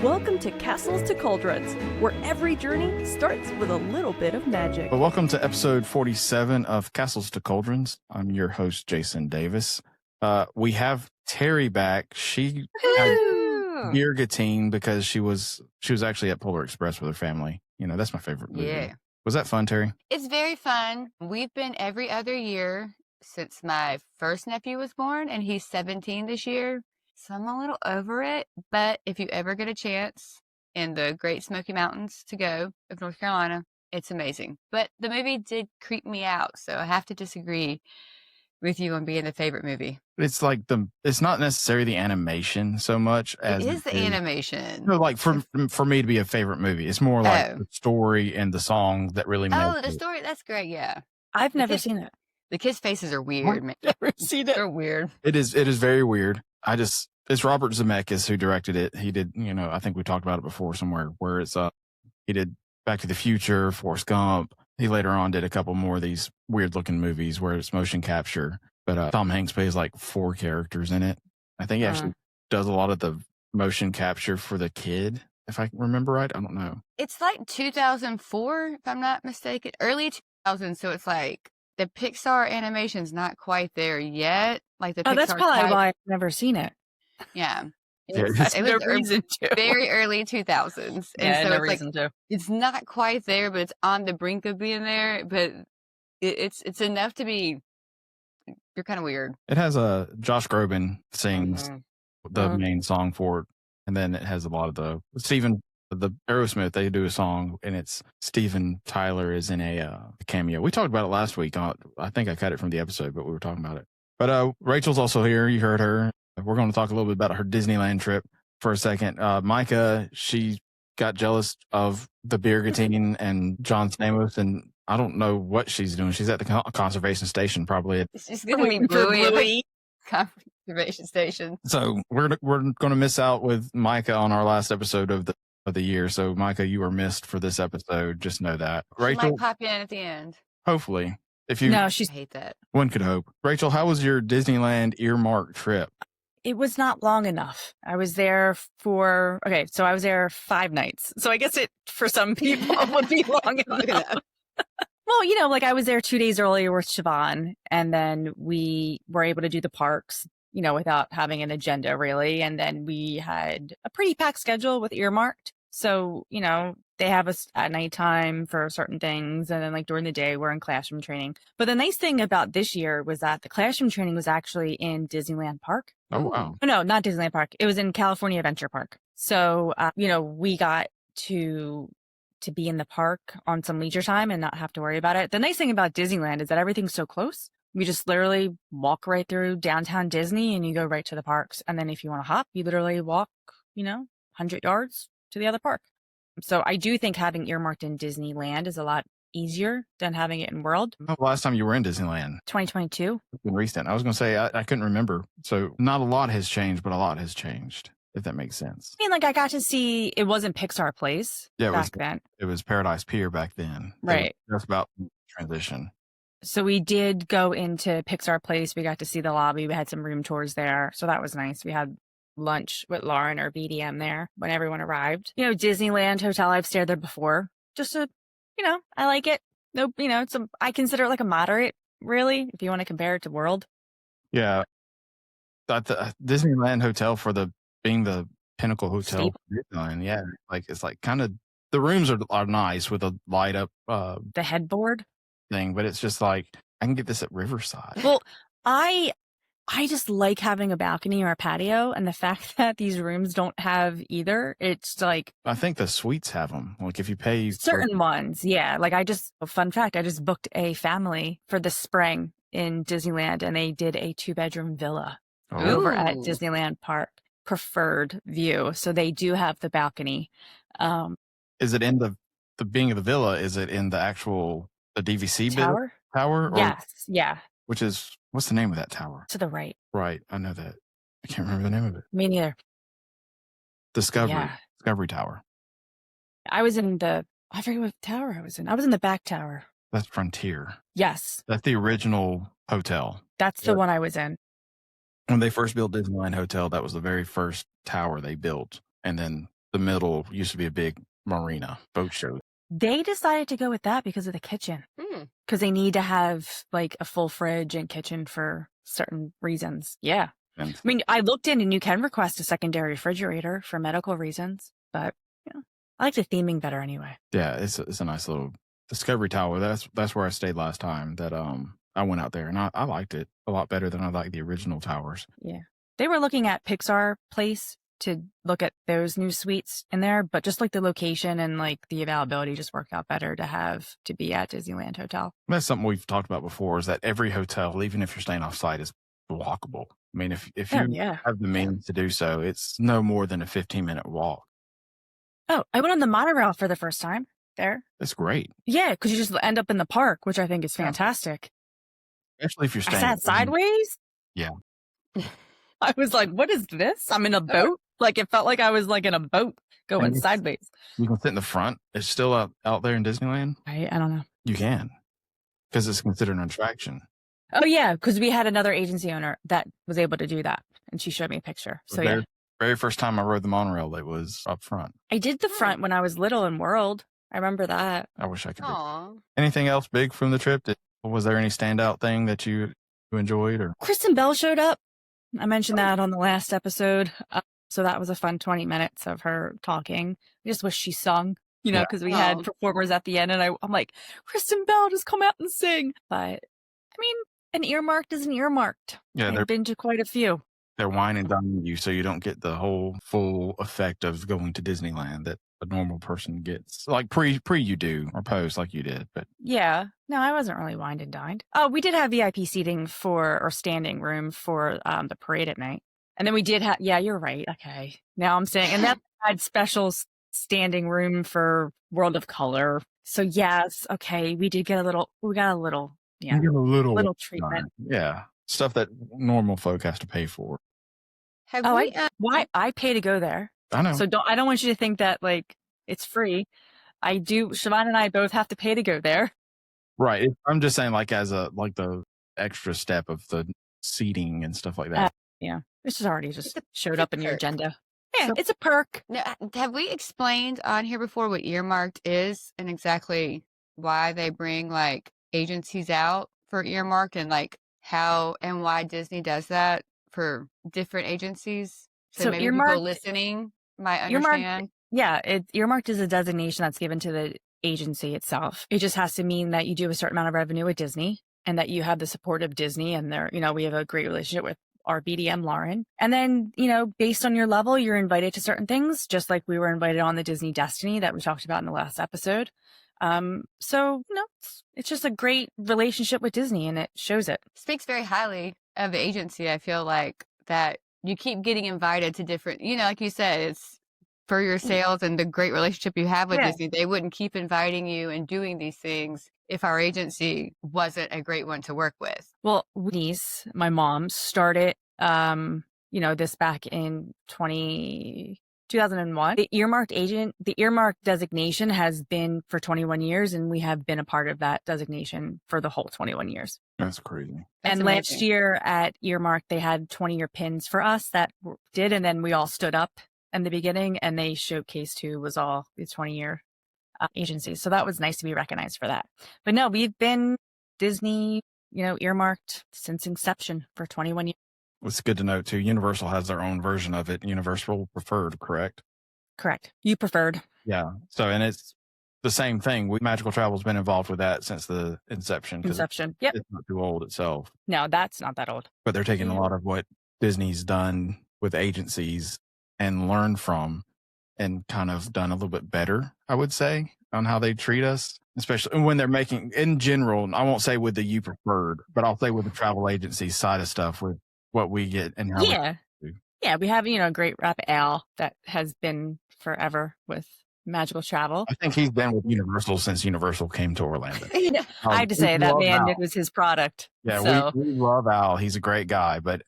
Welcome to Castles to Cauldrons, where every journey starts with a little bit of magic. Well, welcome to episode 47 of Castles to Cauldrons. I'm your host, Jason Davis. We have Terry back. She had beer gatine because she was actually at Polar Express with her family. You know, that's my favorite movie. Yeah. Was that fun, Terry? It's very fun. We've been every other year since my first nephew was born, and he's 17 this year. So I'm a little over it, but if you ever get a chance in the Great Smoky Mountains to go of North Carolina, it's amazing. But the movie did creep me out, so I have to disagree with you on being the favorite movie. It's like it's not necessarily the animation so much as It is the animation. No, like for me to be a favorite movie, it's more like the story and the songs that really make the story, that's great, yeah. I've never seen it. The kids' faces are weird, man. Never seen it. They're weird. It is very weird. It's Robert Zemeckis who directed it. He did, I think we talked about it before somewhere where it's he did Back to the Future, Forrest Gump. He later on did a couple more of these weird looking movies where it's motion capture. But Tom Hanks plays like 4 characters in it. I think he actually does a lot of the motion capture for the kid, if I remember right. I don't know. It's like 2004, if I'm not mistaken. Early 2000s, so it's like the Pixar animation's not quite there yet. Like the Pixar that's probably why I've never seen it. Yeah. Yeah, It was very early 2000s. Yeah, and so no it's reason like, to. it's not quite there, but it's on the brink of being there. But it's enough to be, you're kind of weird. It has Josh Groban sings the main song for it. And then it has a lot of the Aerosmith, they do a song and it's Steven Tyler is in a cameo. We talked about it last week. I think I cut it from the episode, but we were talking about it. But Rachel's also here. You heard her. We're going to talk a little bit about her Disneyland trip for a second. Micah, she got jealous of the beer gatine and John Stamos, and I don't know what she's doing. She's at the conservation station, probably. She's going to be Bluey at the conservation station. So we're going to miss out with Micah on our last episode of the year. So Micah, you were missed for this episode. Just know that. Rachel She might pop in at the end. Hopefully. I hate that. One could hope. Rachel, how was your Disneyland Earmarked trip? It was not long enough. I was there for 5 nights. So I guess it, for some people, would be long enough. Well, I was there 2 days earlier with Siobhan, and then we were able to do the parks, without having an agenda really. And then we had a pretty packed schedule with Earmarked. So, they have us at nighttime for certain things. And then during the day, we're in classroom training. But the nice thing about this year was that the classroom training was actually in Disneyland Park. Oh, wow. No, not Disneyland Park. It was in California Adventure Park. So, we got to be in the park on some leisure time and not have to worry about it. The nice thing about Disneyland is that everything's so close. We just literally walk right through downtown Disney and you go right to the parks. And then if you want to hop, you literally walk, 100 yards to the other park. So I do think having Earmarked in Disneyland is a lot easier than having it in World. Oh, last time you were in Disneyland? 2022. It's been recent. I was going to say, I couldn't remember. So not a lot has changed, but a lot has changed, if that makes sense. I mean, I got to see, it wasn't Pixar Place back then. It was Paradise Pier back then. Right. That's about transition. So we did go into Pixar Place. We got to see the lobby. We had some room tours there. So that was nice. We had lunch with Lauren or BDM there when everyone arrived. Disneyland Hotel, I've stayed there before. Just I like it. No, I consider it like a moderate, really, if you want to compare it to World. Yeah. The Disneyland Hotel being the pinnacle hotel for Disneyland. Yeah. It's kind of, the rooms are nice with a light up the headboard thing, but it's just I can get this at Riverside. Well, I just like having a balcony or a patio, and the fact that these rooms don't have either, it's I think the suites have them. If you pay certain ones, yeah. Fun fact, I just booked a family for the spring in Disneyland, and they did a 2-bedroom villa over at Disneyland Park, preferred view. So they do have the balcony. Is it in the being of the villa? Is it in the actual the DVC tower? Or, yes, yeah. Which is, what's the name of that tower? To the right. Right. I know that. I can't remember the name of it. Me neither. Discovery. Yeah. Discovery Tower. I was in I forget what tower I was in. I was in the back tower. That's Frontier. Yes. That's the original hotel. That's the one I was in. When they first built Disneyland Hotel, that was the very first tower they built. And then the middle used to be a big marina boat show. They decided to go with that because of the kitchen. Because they need to have like a full fridge and kitchen for certain reasons. Yeah. And I mean, I looked in and you can request a secondary refrigerator for medical reasons, but I like the theming better anyway. yeah, it's a nice little Discovery Tower. That's where I stayed last time. That I went out there and I liked it a lot better than I liked the original towers. Yeah. They were looking at Pixar Place to look at those new suites in there, but just like the location and like the availability just worked out better to be at Disneyland Hotel. That's something we've talked about before, is that every hotel, even if you're staying off site, is walkable. I mean, if you have the means to do so, it's no more than a 15-minute walk. Oh, I went on the monorail for the first time there. That's great. Yeah, because you just end up in the park, which I think is fantastic. Especially if you're staying. I sat sideways. Yeah. I was like, what is this? I'm in a boat. Like, it felt like I was like in a boat going sideways. You can sit in the front. It's still out there in Disneyland. I don't know. You can, because it's considered an attraction. Oh, yeah, because we had another agency owner that was able to do that, and she showed me a picture. So, yeah. Very first time I rode the monorail, it was up front. I did the front when I was little in World. I remember that. I wish I could. Anything else big from the trip? Was there any standout thing that you enjoyed? Or Kristen Bell showed up. I mentioned that on the last episode. So that was a fun 20 minutes of her talking. I just wish she sung, because we had performers at the end, and I'm like, Kristen Bell, just come out and sing. But I mean, an earmarked is an earmarked. Yeah, I've been to quite a few. They're wine and dining you, so you don't get the whole full effect of going to Disneyland that a normal person gets. Like pre you do, or post like you did. But yeah, no, I wasn't really wined and dined. Oh, we did have VIP seating or standing room for the parade at night. And then we did have, yeah, you're right. Okay. Now I'm saying, and that had special standing room for World of Color. So yes, okay, we got a little, yeah, you get a little treatment. Yeah. Stuff that normal folk has to pay for. Why I pay to go there? I know. So I don't want you to think that like it's free. I do. Siobhan and I both have to pay to go there. Right. I'm just saying, like the extra step of the seating and stuff like that. Yeah, it's just already showed up in your agenda. Yeah, it's a perk. Now, have we explained on here before what earmarked is and exactly why they bring like agencies out for earmarked and like how and why Disney does that for different agencies? So maybe people listening might understand. Earmarked is a designation that's given to the agency itself. It just has to mean that you do a certain amount of revenue with Disney and that you have the support of Disney, and we have a great relationship with our BDM, Lauren. And then, based on your level, you're invited to certain things, just like we were invited on the Disney Destiny that we talked about in the last episode. It's just a great relationship with Disney, and it shows it. Speaks very highly of the agency. I feel like that you keep getting invited to different, like you said, it's for your sales and the great relationship you have with Disney. They wouldn't keep inviting you and doing these things if our agency wasn't a great one to work with. Well, niece, my mom, started, this back in 2001. The earmarked designation has been for 21 years, and we have been a part of that designation for the whole 21 years. That's crazy. And last year at Earmarked, they had 20-year pins for us that did, and then we all stood up in the beginning, and they showcased who was all the 20-year agencies. So that was nice to be recognized for that. But no, we've been Disney, earmarked since inception for 21 years. It's good to know too. Universal has their own version of it. Universal Preferred, correct? Correct. You preferred. Yeah. So, and it's the same thing. Magical Travel's been involved with that since the inception. Yep. It's not too old itself. No, that's not that old. But they're taking a lot of what Disney's done with agencies and learned from, and kind of done a little bit better, I would say, on how they treat us, especially when they're making, in general, I won't say with the You Preferred, but I'll say with the travel agency side of stuff, with what we get and how we do. Yeah, we have, a great rep, Al, that has been forever with Magical Travel. I think he's been with Universal since Universal came to Orlando. I had to say that man, it was his product. Yeah, so. we love Al. He's a great guy, but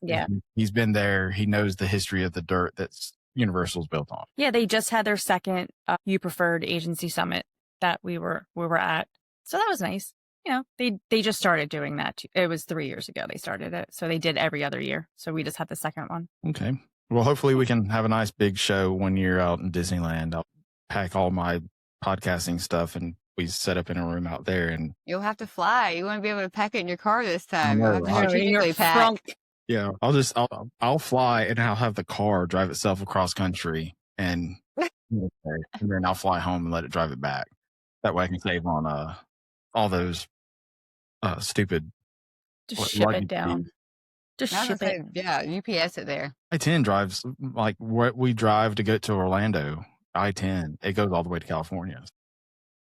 he's been there. He knows the history of the dirt that's Universal's built on. Yeah, they just had their second You Preferred Agency Summit that we were at. So that was nice. They just started doing that. It was 3 years ago they started it. So they did every other year. So we just had the second one. Okay. Well, hopefully we can have a nice big show one year out in Disneyland. I'll pack all my podcasting stuff and we set up in a room out there. And You'll have to fly. You want to be able to pack it in your car this time. You'll have to know, in your strategically pack. trunk. yeah, I'll fly and I'll have the car drive itself across country and then I'll fly home and let it drive it back. That way I can save on all those stupid Just ship it down. fees. Just I was ship gonna it. say, yeah, UPS it there. I-10 drives like what we drive to get to Orlando. I-10, it goes all the way to California.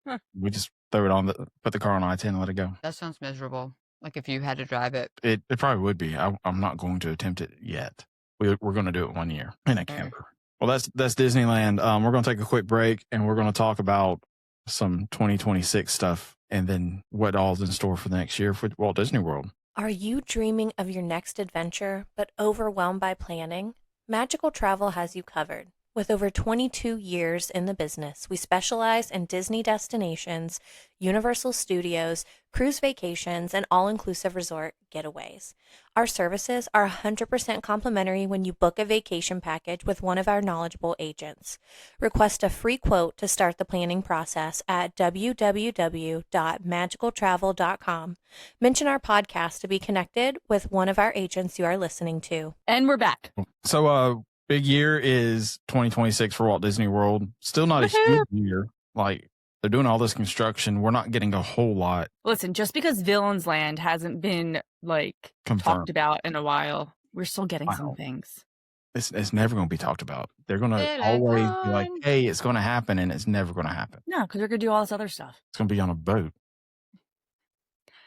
Huh. We just throw it on put the car on I-10 and let it go. That sounds miserable. Like if you had to drive it. It probably would be. I'm not going to attempt it yet. We're going to do it one year in a camper. Well, that's Disneyland. We're going to take a quick break and we're going to talk about some 2026 stuff and then what all's in store for the next year for Walt Disney World. Are you dreaming of your next adventure but overwhelmed by planning? Magical Travel has you covered. With over 22 years in the business, we specialize in Disney destinations, Universal Studios, cruise vacations, and all-inclusive resort getaways. Our services are 100% complimentary when you book a vacation package with one of our knowledgeable agents. Request a free quote to start the planning process at www.magicaltravel.com. Mention our podcast to be connected with one of our agents you are listening to. And we're back. So, big year is 2026 for Walt Disney World. Still not a huge year. Like, they're doing all this construction. We're not getting a whole lot. Listen, just because Villains Land hasn't been Confirmed. talked about in a while, we're still getting Wow. some things. It's never going to be talked about. They're going to always be like, hey, it's going to happen, and it's never going to happen. No, because they're going to do all this other stuff. It's going to be on a boat.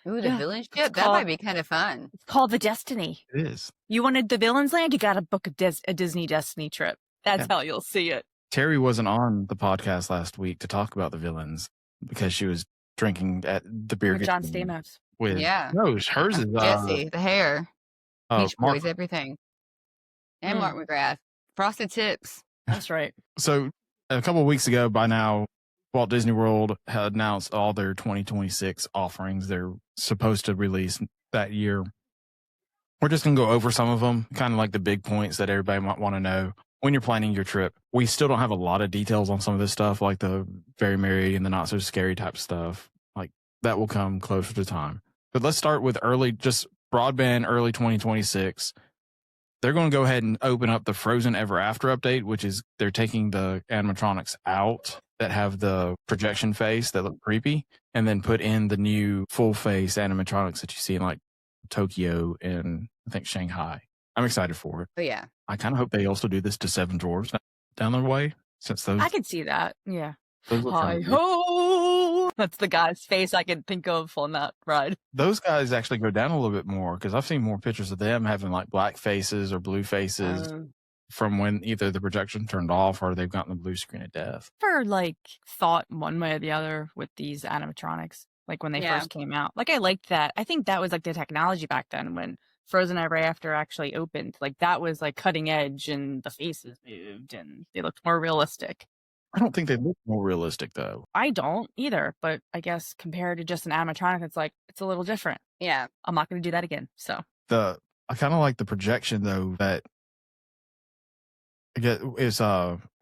Ooh, the Yeah, villain it's ship? That called- might be kind of fun. It's called the Destiny. It is. You wanted the Villains Land? You got to book a Disney Destiny trip. That's Yeah. how you'll see it. Terry wasn't on the podcast last week to talk about the villains because she was drinking at the beer With John garden Stamos. with Yeah. no, hers is Jesse, the hair, Beach Mark. Boys, everything. And Mm. Mark McGrath. Frosted Tips. That's right. So a couple of weeks ago, by now, Walt Disney World had announced all their 2026 offerings they're supposed to release that year. We're just going to go over some of them, kind of like the big points that everybody might want to know when you're planning your trip. We still don't have a lot of details on some of this stuff, like the very merry and the not so scary type stuff. Like that will come closer to time. But let's start with early 2026. They're going to go ahead and open up the Frozen Ever After update, which is they're taking the animatronics out that have the projection face that look creepy and then put in the new full face animatronics that you see in like Tokyo and I think Shanghai. I'm excited for it. Oh, yeah. I kind of hope they also do this to Seven Dwarfs down their way since those. I can see that. Yeah. those look Hi kinda good. ho! That's the guy's face I can think of on that ride. Those guys actually go down a little bit more because I've seen more pictures of them having like black faces or blue faces from when either the projection turned off or they've gotten the blue screen of death. For thought one way or the other with these animatronics, like when they Yeah. first came out. Like I liked that. I think that was like the technology back then when Frozen Ever After actually opened. Like that was like cutting edge and the faces moved and they looked more realistic. I don't think they look more realistic though. I don't either, but I guess compared to just an animatronic, it's a little different. Yeah. I'm not going to do that again. So I kind of like the projection though that I get is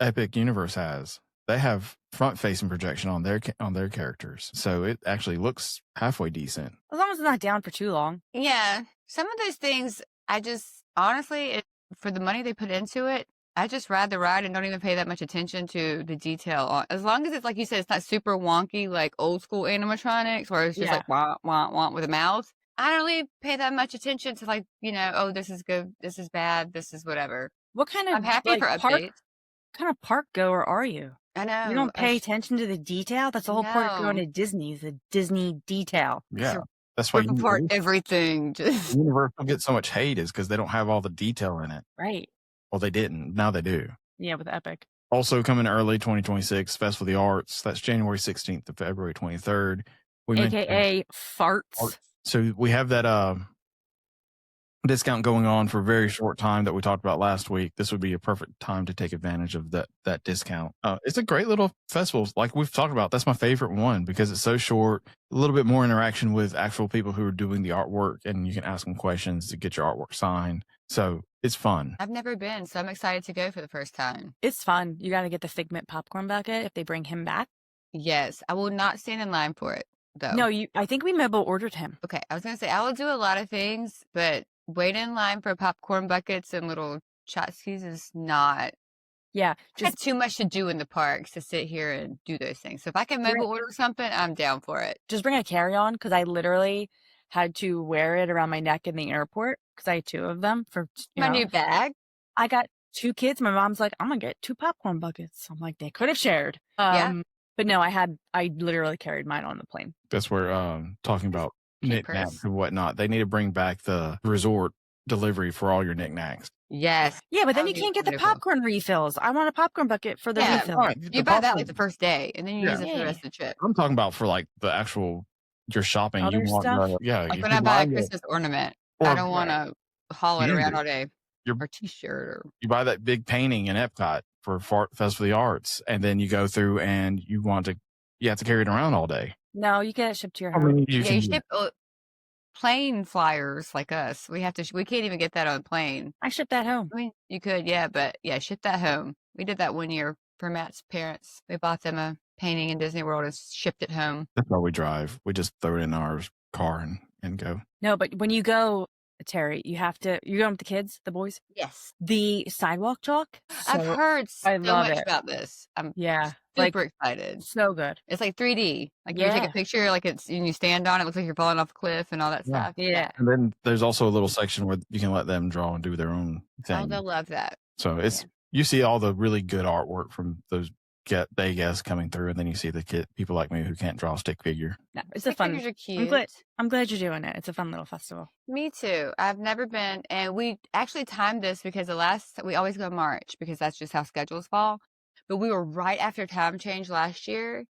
Epic Universe has. They have front facing projection on their characters, so it actually looks halfway decent. as long as it's not down for too long. Yeah. Some of those things, I just, honestly, for the money they put into it, I just ride the ride and don't even pay that much attention to the detail on. As long as it's like you said, it's not super wonky like old school animatronics where it's just Yeah. like wah wah wah with a mouth. I don't really pay that much attention to like oh this is good, this is bad, this is whatever. What kind of I'm happy for updates. kind of park goer are you? I know You don't I pay sh- attention to the detail. That's the whole point of going No. to Disney. Is the Disney detail. Yeah, that's why rip apart Universal, everything. Just Universal gets so much hate is because they don't have all the detail in it. Right. Well, they didn't. Now they do. Yeah, with Epic. Also coming early 2026, Festival of the Arts. That's January 16th to February 23rd. We mentioned- AKA farts. So we have that discount going on for a very short time that we talked about last week. This would be a perfect time to take advantage of that discount. It's a great little festival. Like we've talked about, that's my favorite one because it's so short, a little bit more interaction with actual people who are doing the artwork and you can ask them questions to get your artwork signed. So it's fun. I've never been, so I'm excited to go for the first time. It's fun. You got to get the Figment popcorn bucket if they bring him back. Yes, I will not stand in line for it, though. No, I think we mobile ordered him. Okay, I was going to say, I will do a lot of things, but wait in line for popcorn buckets and little tchotchkes is not. Yeah, I had too much to do in the parks to sit here and do those things. So if I can mobile order something, I'm down for it. Just bring a carry-on because I literally had to wear it around my neck in the airport because I had 2 of them for my new bag. I got 2 kids. My mom's like, I'm gonna get 2 popcorn buckets. I'm like, they could have shared. Yeah. But no, I literally carried mine on the plane. That's where talking about knickknacks and whatnot. They need to bring back the resort delivery for all your knickknacks. Yes. Yeah, but then you can't get the popcorn refills. I want a popcorn bucket for the refill. Right. You buy that like the first day, and then you use it for the rest of the trip. I'm talking about for like the actual your shopping. Other you want stuff? Like when I buy a Christmas ornament, I don't want to haul it around all day. Or t-shirt or you buy that big painting in Epcot for Festival of the Arts, and then you go through and you have to carry it around all day. No, you get it shipped to your house. You ship plane flyers like us. We can't even get that on a plane. I ship that home. I mean, you could, but ship that home. We did that one year for Matt's parents. We bought them a painting in Disney World and shipped it home. That's how we drive. We just throw it in our car and go. No, but when you go, Terry, you're going with the kids, the boys? Yes. The sidewalk chalk. I've heard so much about this. I'm super excited. So good. It's like 3D. Like you take a picture, like and you stand on it, looks like you're falling off a cliff and all that stuff. Yeah. And then there's also a little section where you can let them draw and do their own thing. Oh, they'll love that. So you see all the really good artwork from those day guests coming through, and then you see the people like me who can't draw a stick figure. No, it's a fun. Figures are cute. I'm glad you're doing it. It's a fun little festival. Me too. I've never been, and we actually timed this because we always go March because that's just how schedules fall. But we were right after time change last year,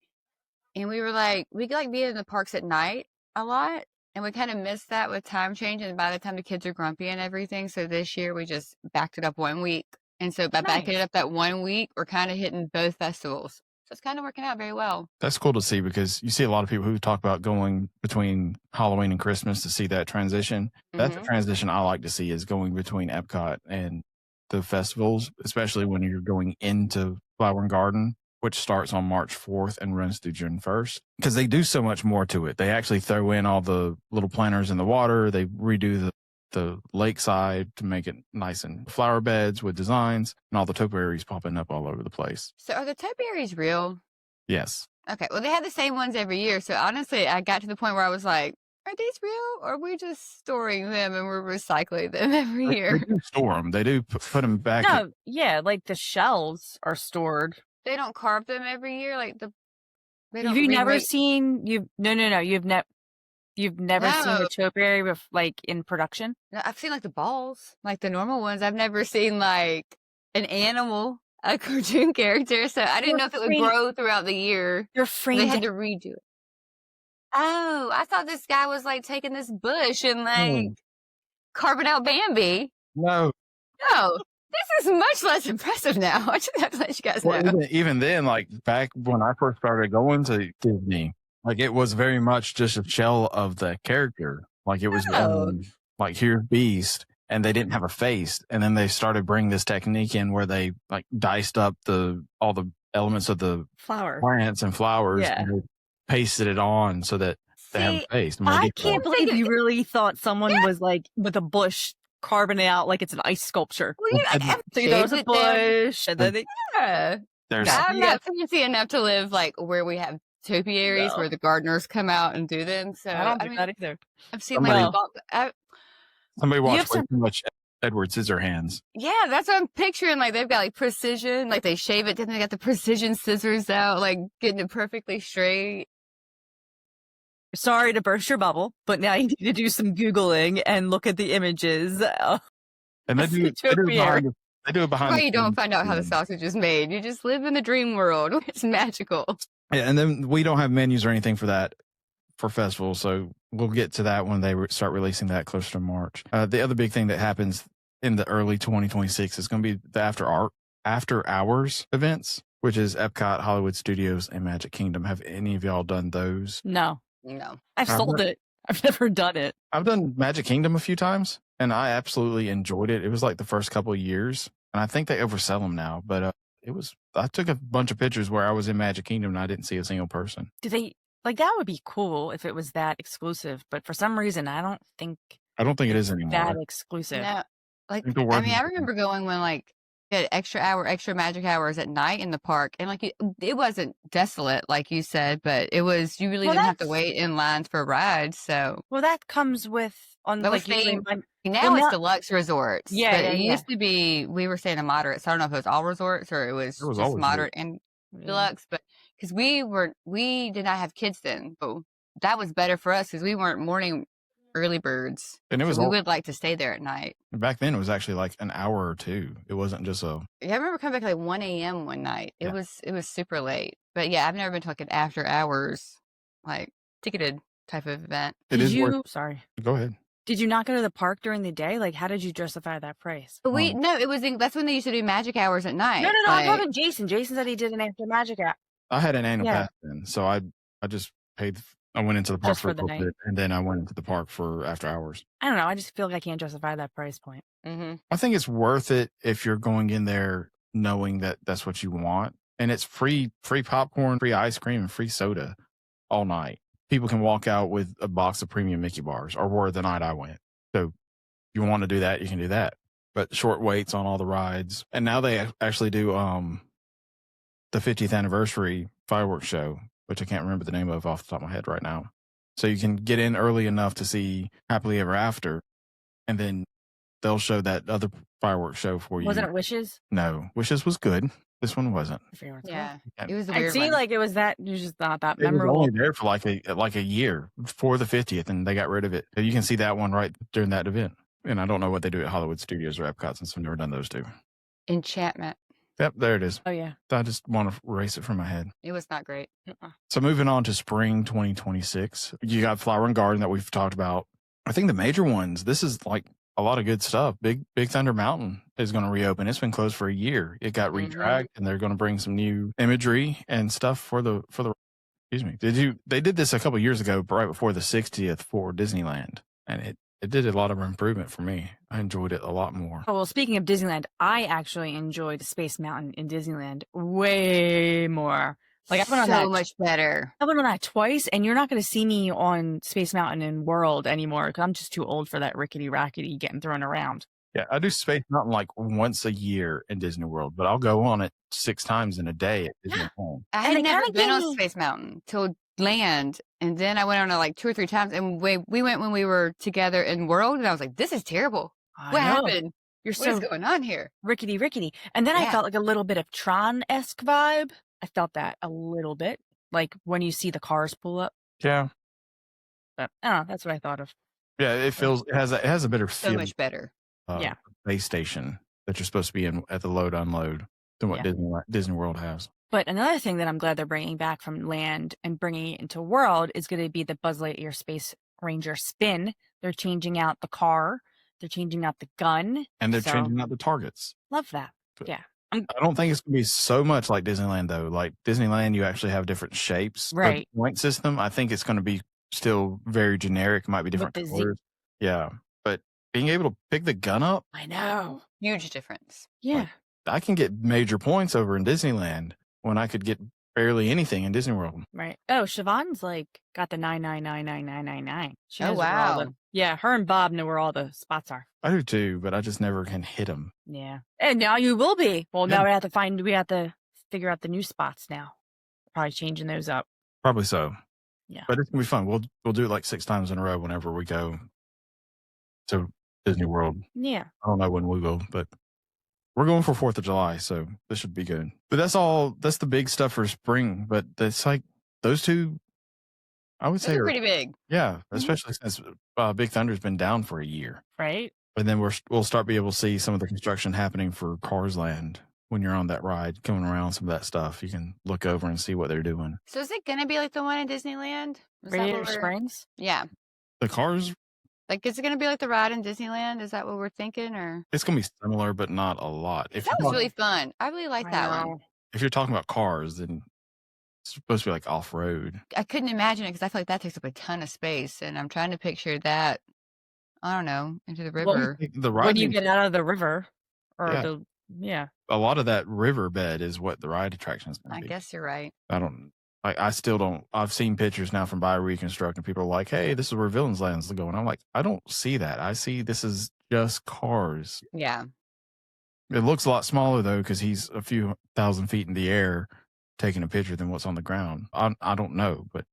and we were like, we like being in the parks at night a lot, and we kind of missed that with time change. And by the time the kids are grumpy and everything, so this year we just backed it up 1 week. And so by backing it up that 1 week, we're kind of hitting both festivals. So it's kind of working out very well. That's cool to see because you see a lot of people who talk about going between Halloween and Christmas to see that transition. That's the transition I like to see, is going between Epcot and the festivals, especially when you're going into Flower and Garden, which starts on March 4th and runs through June 1st. Because they do so much more to it. They actually throw in all the little planters in the water. They redo the lakeside to make it nice and flower beds with designs, and all the topiaries popping up all over the place. So are the topiaries real? Yes. Okay. Well, they have the same ones every year. So honestly, I got to the point where I was like, are these real, or are we just storing them and we're recycling them every year? They do store them. They do put them back. No, like the shells are stored. They don't carve them every year, like they don't. Have you never seen? You've never seen the topiary like in production? No, I've seen like the balls, like the normal ones. I've never seen like an animal, a cartoon character. So I didn't know if it would grow throughout the year. You're framed. They had to redo it. Oh, I thought this guy was like taking this bush and like carving out Bambi. No. No, this is much less impressive now. I just have to let you guys know. Even then, like back when I first started going to Disney, like it was very much just a shell of the character. Like it was like here's Beast, and they didn't have a face. And then they started bringing this technique in where they like diced up all the elements of the plants and flowers and they pasted it on so that they have a face. I can't believe you really thought someone was like with a bush carving it out like it's an ice sculpture. Well, so there's a bush, and then I'm not fancy enough to live like where we have topiaries where the gardeners come out and do them. So I don't do that either. I've seen somebody watched way too much Edward Scissorhands. Yeah, that's what I'm picturing. Like they've got like precision, like they shave it, then they got the precision scissors out, like getting it perfectly straight. Sorry to burst your bubble, but now you need to do some Googling and look at the images. And they do it behind. Well, you don't find out how the sausage is made. You just live in the dream world. It's magical. Yeah, and then we don't have menus or anything for festivals, so we'll get to that when they start releasing that closer to March. The other big thing that happens in the early 2026 is going to be the after hours events, which is Epcot, Hollywood Studios, and Magic Kingdom. Have any of y'all done those? No. I've sold it. I've never done it. I've done Magic Kingdom a few times. and I absolutely enjoyed it. It was like the first couple of years, and I think they oversell them now. But I took a bunch of pictures where I was in Magic Kingdom and I didn't see a single person. Do they like that? Would be cool if it was that exclusive, but for some reason, I don't think it is it's anymore. that exclusive. No, like think the I word- mean, I remember going when like you had extra magic hours at night in the park, and like it wasn't desolate like you said, but it was you really Well, didn't have to that's- wait in lines for rides. So Well, that comes with on That was like usually staying- my- now Well, it's not- deluxe resorts. Yeah, but yeah, it yeah. used to be we were staying in moderate. So I don't know if it was all resorts or it was It was just always moderate and Yeah. deluxe. But because we did not have kids then, but that was better for us because we weren't morning early birds. And it was so we all- would like to stay there at night. Back then, it was actually like an hour or two. It wasn't just a. Yeah, I remember coming back like 1 a.m. one night. It Yeah. was super late. But yeah, I've never been to like an after hours, like ticketed type of event. It Did is you? worth- Sorry. Go ahead. Did you not go to the park during the day? Like, how did you justify that price? But Oh. no, it was that's when they used to do magic hours at night. No. I'm like- talking Jason. Jason said he did an after magic app. I had an annual Yeah. pass then, so I just paid. I went into the park Just for for a the little night. bit, and then I went into the park for after hours. I don't know. I just feel like I can't justify that price point. Mhm. I think it's worth it if you're going in there knowing that that's what you want, and it's free popcorn, free ice cream, and free soda all night. People can walk out with a box of premium Mickey bars, or were the night I went. So, if you want to do that, you can do that. But short waits on all the rides, and now they actually do the 50th anniversary fireworks show, which I can't remember the name of off the top of my head right now. So you can get in early enough to see Happily Ever After, and then they'll show that other fireworks show for you. Wasn't it Wishes? No, Wishes was good. This one wasn't. I forget what it's Yeah, called. it was a I weird see. one. Like it was that. It was just not that It was memorable. only there for like a year for the 50th, and they got rid of it. You can see that one right during that event. And I don't know what they do at Hollywood Studios or Epcot since I've never done those two. Enchantment. Yep, there it is. Oh yeah. I just want to erase it from my head. It was not great. So moving on to spring 2026, you got Flower and Garden that we've talked about. I think the major ones, this is like a lot of good stuff. Big Thunder Mountain is going to reopen. It's been closed for a year. It got Mhm. redragged, and they're going to bring some new imagery and stuff for the. Excuse me. They did this a couple years ago, right before the 60th for Disneyland, and it did a lot of improvement for me. I enjoyed it a lot more. Oh, well, speaking of Disneyland, I actually enjoyed Space Mountain in Disneyland way more. Like I went on so that. much better. I went on that twice, and you're not going to see me on Space Mountain and World anymore because I'm just too old for that rickety rackety getting thrown around. Yeah, I do Space Mountain like once a year in Disney World, but I'll go on it 6 times in a day at Disneyland. I And had they never kinda been gave on me- Space Mountain till Land, and then I went on it like 2 or 3 times. And we went when we were together in World, and I was like, "This is terrible. I What know. happened? You're What is so going on here?" rickety. And then I Yeah. felt like a little bit of Tron-esque vibe. I felt that a little bit, like when you see the cars pull up. Yeah, But I don't know. That's what I thought of. yeah, it has a better So feel. much better. Yeah. Base station that you're supposed to be in at the load unload than what Yeah. Disney World has. But another thing that I'm glad they're bringing back from Land and bringing it into World is going to be the Buzz Lightyear Space Ranger spin. They're changing out the car. They're changing out the gun. And they're So- changing out the targets. Love that. Yeah. I don't think it's going to be so much like Disneyland, though. Like Disneyland, you actually have different shapes. of Right. the point system. I think it's going to be still very generic. Might be different the Z- colors. Yeah. But being able to pick the gun up, I know. Huge difference. Yeah. I can get major points over in Disneyland when I could get barely anything in Disney World. Right. Oh, Siobhan's like got the 9999999. She Oh, knows where all wow. the, yeah, her and Bob know where all the spots are. I do too, but I just never can hit them. Yeah. And now you will be. Well, now Yeah. we have to figure out the new spots now. Probably changing those up. Probably so. Yeah. But it's gonna be fun. We'll do it like 6 times in a row whenever we go to Disney World. Yeah. I don't know when we will, but we're going for 4th of July, so this should be good. But that's the big stuff for spring. But that's like those two, I would Those say, are are, pretty big. yeah, especially since Big Thunder's been down for a year. Right. And then we'll start be able to see some of the construction happening for Cars Land when you're on that ride, coming around some of that stuff. You can look over and see what they're doing. So is it going to be like the one in Disneyland? Is that Radiator what we're- Springs. Yeah. The cars, Like, is it going to be like the ride in Disneyland? Is that what we're thinking? Or it's going to be similar, but not a lot. If that you're was talking- really fun. I really liked that one. if you're talking about cars, then it's supposed to be like off road. I couldn't imagine it because I feel like that takes up a ton of space, and I'm trying to picture that I don't know, into the Well, river. The when ride, you get out of the river or Yeah. yeah. a lot of that riverbed is what the ride attraction is going I to be. guess you're right. I still don't. I've seen pictures now from BioReconstruct, and people are like, "Hey, this is where Villains Land's going." I'm like, I don't see that. I see this is just cars. Yeah. It looks a lot smaller though, because he's a few thousand feet in the air taking a picture than what's on the ground. I don't know, but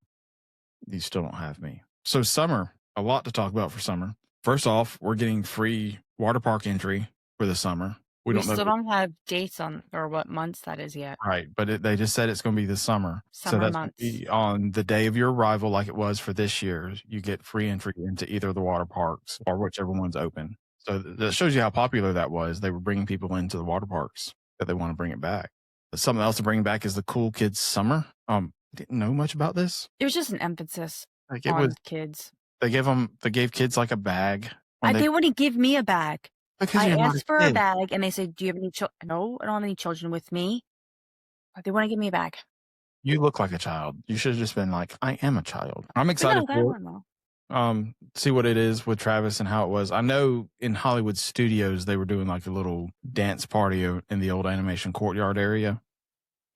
you still don't have me. So summer, a lot to talk about for summer. First off, we're getting free water park entry for the summer. We don't know still don't have dates on or what months that is yet. right, but they just said it's going to be this summer. So Summer that's going to months. be on the day of your arrival, like it was for this year. You get free entry into either of the water parks or whichever one's open. So that shows you how popular that was. They were bringing people into the water parks that they want to bring it back. But something else to bring back is the Cool Kids Summer. I didn't know much about this. It was just an emphasis Like it on was, kids. they gave kids like a bag. They wouldn't give me a bag. Because I you're not asked for a kid. bag, and they said, "Do you have any children?" No, I don't have any children with me. But they want to give me a bag. You look like a child. You should have just been like, I am a child. I'm excited for it. See what it is with Travis and how it was. I know in Hollywood Studios they were doing like a little dance party in the old animation courtyard area.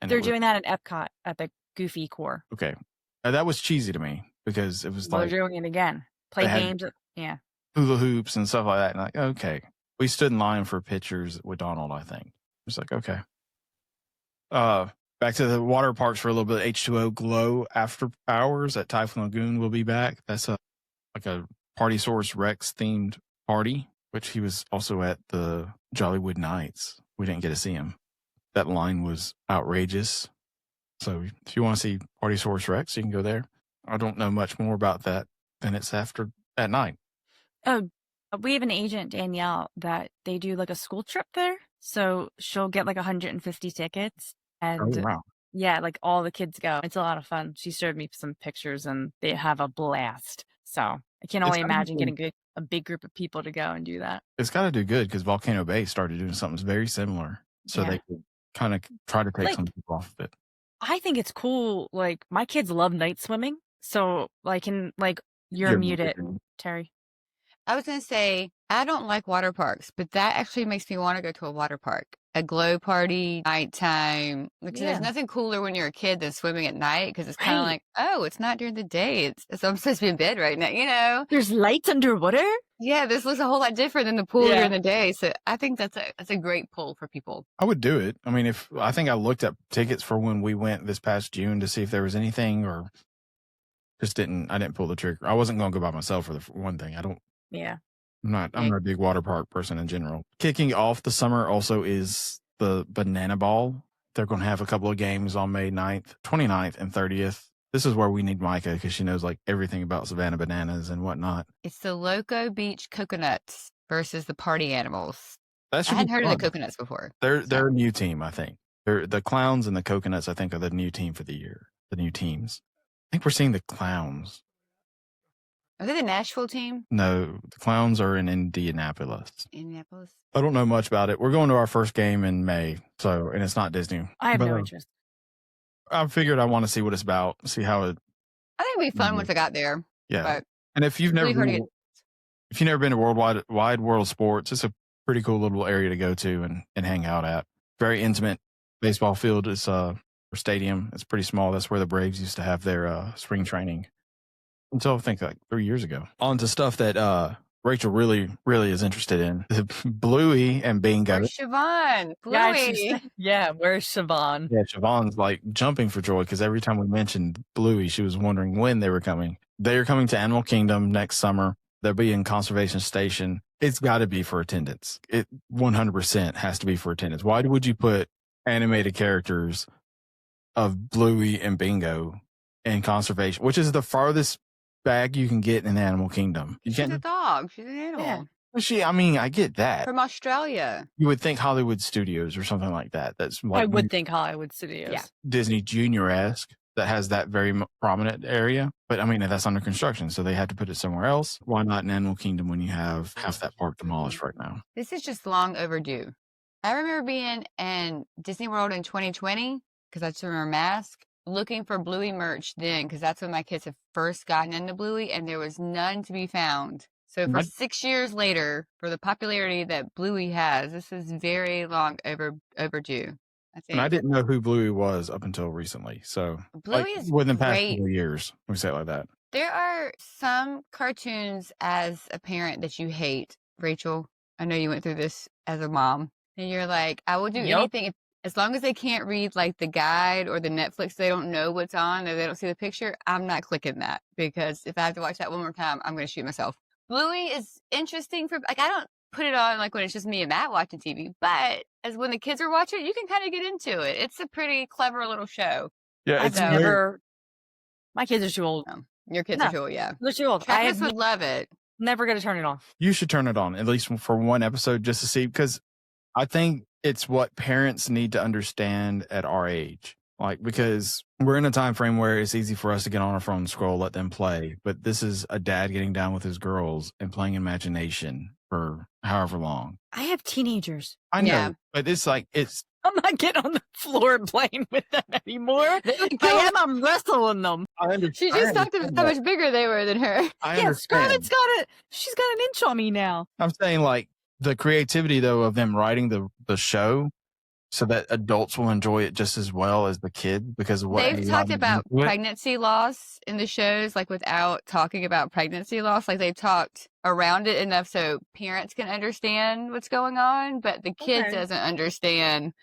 And They're doing that at Epcot at the Goofy Core. Okay. That was cheesy to me because it was like they're doing it again. Play games. Yeah. Hula hoops and stuff like that. And like, okay. We stood in line for pictures with Donald, I think. It's like, okay. Back to the water parks for a little bit. H2O Glow After Hours at Typhoon Lagoon will be back. That's like a Party Source Rex themed party, which he was also at the Jollywood Nights. We didn't get to see him. That line was outrageous. So if you want to see Party Source Rex, you can go there. I don't know much more about that than it's after at night. Oh, we have an agent, Danielle, that they do like a school trip there. So she'll get like 150 tickets. And wow. Yeah, like all the kids go. It's a lot of fun. She showed me some pictures and they have a blast. So I can only imagine getting a big group of people to go and do that. It's got to do good because Volcano Bay started doing something very similar. So they could kind of try to take some people off of it. I think it's cool. Like my kids love night swimming. So you're muted, Terry. I was going to say, I don't like water parks, but that actually makes me want to go to a water park. A glow party, nighttime. Because there's nothing cooler when you're a kid than swimming at night because it's kind of like, oh, it's not during the day. I'm supposed to be in bed right now, you know? There's lights underwater? Yeah, this looks a whole lot different than the pool during the day. So I think that's a great pull for people. I would do it. I mean, I think I looked up tickets for when we went this past June to see if there was anything or I didn't pull the trigger. I wasn't going to go by myself for one thing. I'm not a big water park person in general. Kicking off the summer also is the Banana Ball. They're going to have a couple of games on May 9th, 29th, and 30th. This is where we need Micah because she knows like everything about Savannah Bananas and whatnot. It's the Loco Beach Coconuts versus the Party Animals. I hadn't heard of the Coconuts before. They're a new team, I think. The Clowns and the Coconuts, I think, are the new team for the year. The new teams. I think we're seeing the Clowns. Are they the Nashville team? No, the Clowns are in Indianapolis. Indianapolis? I don't know much about it. We're going to our first game in May, and it's not Disney. I have no interest. I figured I want to see what it's about, see how it. I think it'd be fun once I got there. Yeah, but and if you've never been to Wide World of Sports, it's a pretty cool little area to go to and hang out at. Very intimate baseball field. It's or stadium. It's pretty small. That's where the Braves used to have their spring training. Until I think like 3 years ago. On to stuff that Rachel really, really is interested in. Bluey and Bingo. Where's Siobhan? Bluey. Yeah, where's Siobhan? Yeah, Siobhan's like jumping for joy because every time we mentioned Bluey, she was wondering when they were coming. They are coming to Animal Kingdom next summer. They'll be in Conservation Station. It's got to be for attendance. It 100% has to be for attendance. Why would you put animated characters of Bluey and Bingo in Conservation, which is the farthest bag you can get in Animal Kingdom? She's a dog. She's an animal. Yeah. I get that. From Australia. You would think Hollywood Studios or something like that. That's like I would think Hollywood Studios. Yeah. Disney Junior-esque that has that very prominent area. But I mean, that's under construction, so they had to put it somewhere else. Why not in Animal Kingdom when you have half that park demolished right now? This is just long overdue. I remember being in Disney World in 2020 because I just remember Mask. Looking for Bluey merch then because that's when my kids have first gotten into Bluey and there was none to be found. So for 6 years later, for the popularity that Bluey has, this is very long overdue, I think. And I didn't know who Bluey was up until recently. So Bluey is within the past great. 4 years, let me say it like that. There are some cartoons as a parent that you hate, Rachel. I know you went through this as a mom. And you're like, I will do anything as long as they can't read like the guide or the Netflix, they don't know what's on or they don't see the picture. I'm not clicking that, because if I have to watch that one more time, I'm going to shoot myself. Bluey is interesting for, like, I don't put it on like when it's just me and Matt watching TV, but as when the kids are watching, you can kind of get into it. It's a pretty clever little show. Yeah, I've never. My kids are too old. Your kids are too old, yeah. They're too old. Travis would love it. Never going to turn it on. You should turn it on, at least for one episode, just to see, because I think it's what parents need to understand at our age. Like, because we're in a time frame where it's easy for us to get on our phone and scroll, let them play. But this is a dad getting down with his girls and playing imagination for however long. I have teenagers. I know, but it's like, I'm not getting on the floor and playing with them anymore. I'm wrestling them. She just thought them how much bigger they were than her. Scarlett's she's got an inch on me now. I'm saying, like, the creativity, though, of them writing the show so that adults will enjoy it just as well as the kid, because of what they've talked about pregnancy loss in the shows, like without talking about pregnancy loss. Like they've talked around it enough so parents can understand what's going on, but the kid doesn't understand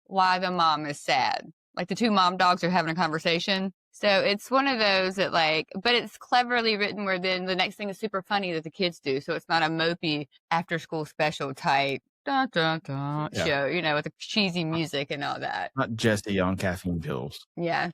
why the mom is sad. Like the two mom dogs are having a conversation. So it's one of those that, like, but it's cleverly written where then the next thing is super funny that the kids do. So it's not a mopey after school special type show, you know, with the cheesy music and all that. Not Jesse on caffeine pills. Yeah.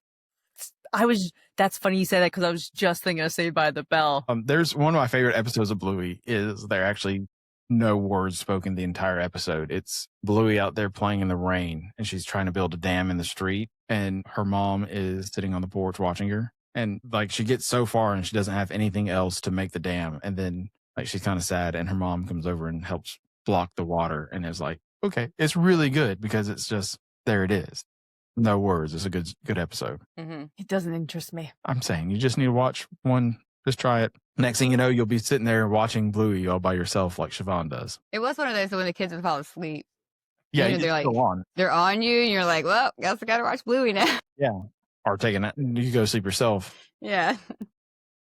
That's funny you say that, because I was just thinking of Saved by the Bell. There's one of my favorite episodes of Bluey is there actually no words spoken the entire episode. It's Bluey out there playing in the rain, and she's trying to build a dam in the street, and her mom is sitting on the porch watching her. And like she gets so far and she doesn't have anything else to make the dam. And then like she's kind of sad, and her mom comes over and helps block the water, and it's like, okay, it's really good because it's just, there it is. No words. It's a good episode. Mm-hmm. It doesn't interest me. I'm saying you just need to watch one. Just try it. Next thing you know, you'll be sitting there watching Bluey all by yourself like Siobhan does. It was one of those when the kids would fall asleep. Yeah, you know, they're like, they're on you, and you're like, well, guess I gotta watch Bluey now. Yeah. Or taking that, you go sleep yourself. Yeah.